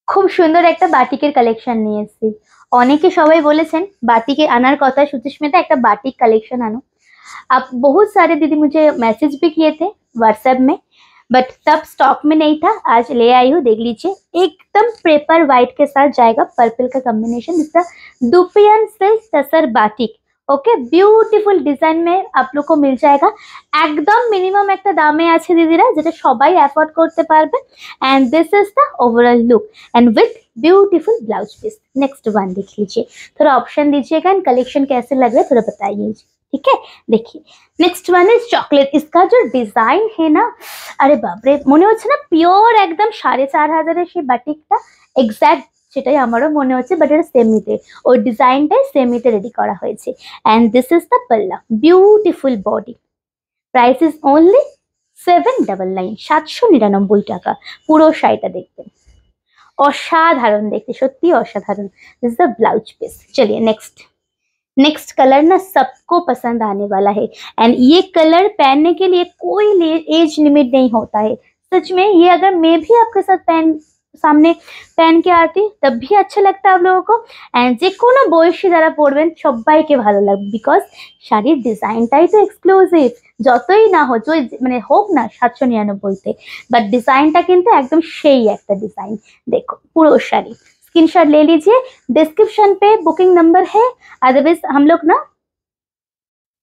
খুব সুন্দর একটা বাটিকের কালেকশন নিয়ে এসেছি। অনেকে সবাই বলেছেন বাটিকে আনার কথা, সুচিস্মিতা একটা बाटिक कलेक्शन आनो। अब बहुत सारे दीदी मुझे मैसेज भी किए थे व्हाट्सएप में, बट तब स्टॉक में नहीं था। आज ले आई हूँ, देख लीजिए। एकदम पेपर वाइट के साथ जाएगा, पर्पल का कॉम्बिनेशन। इसका dupion silk tussar batik. Okay, beautiful design में आप लोग को मिल जाएगा। একদম মিনিমাম একটা দামে আছে দিদিরা, যেটা সবাই অ্যাফোর্ড করতে পারবে। And this is the overall look and with beautiful blouse piece. Next one देख लीजिए, थोड़ा ऑप्शन दीजिएगा एंड कलेक्शन कैसे लग रहा है थोड़ा बताइए, ठीक है। देखिए, नेक्स्ट वन इज चॉकलेट। इसका जो डिजाइन है ना, আরে বাপরে, মনে হচ্ছে না পিওর একদম 4,500 সেই বাটিকটা এক্স্যাক্ট সেটাই আমারও মনে হচ্ছে, বাট এটা সেমিতে, ওই ডিজাইনটাই সেমিতে রেডি করা হয়েছে। এন্ড দিস ইজ দ্য পাল্লা, beautiful body. Price is only 799, 799 টাকা। পুরো শাড়িটা দেখবেন, অসাধারণ দেখতে, सत्य असाधारण। This is the blouse piece. चलिए नेक्स्ट। नेक्स्ट कलर ना सबको पसंद आने वाला है, एंड ये कलर पहनने के लिए कोई एज लिमिट नहीं होता है। सच में, ये अगर मैं भी आपके साथ सामने पहन के आती तब भी अच्छा लगता है आप लोगों को। एंड যে কোনো বয়সী যারা পরবেন সবাইকে ভালো লাগবে, বিকজ শাড়ির ডিজাইনটাই তো এক্সক্লুসিভ। যতই না হোক, মানে হোক না 799তে, বাট ডিজাইনটা কিন্তু একদম সেই একটা ডিজাইন। देखो পুরো শাড়ি स्क्रीनशॉट ले लीजिए, डिस्क्रिप्शन पे बुकिंग नंबर है। अदरवाइज हम लोग ना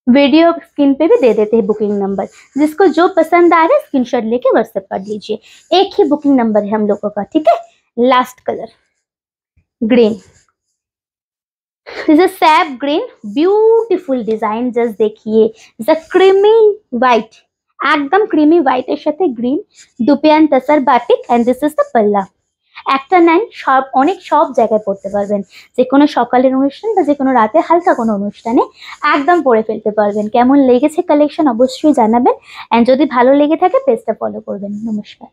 वीडियो स्क्रीन पे भी दे देते हैं बुकिंग नंबर। जिसको जो पसंद आ रहा है स्क्रीनशॉट लेके व्हाट्सएप कर लीजिए। एक ही बुकिंग नंबर है हम लोगों का, ठीक है। Last colour green, is a sap green, beautiful design. Just देखिए, इज अ क्रीमी व्हाइट, एकदम क्रीमी व्हाइट এর সাথে green, dupion tussar batik. And this is the পাল্লা। একটা নেন, সব অনেক সব জায়গায় পড়তে পারবেন, যে কোনো সকালের অনুষ্ঠান বা যে কোনো রাতে হালকা কোনো অনুষ্ঠানে একদম পরে ফেলতে পারবেন। কেমন লেগেছে কালেকশন অবশ্যই জানাবেন, এন্ড যদি ভালো লেগে থাকে পেজটা ফলো করবেন। নমস্কার।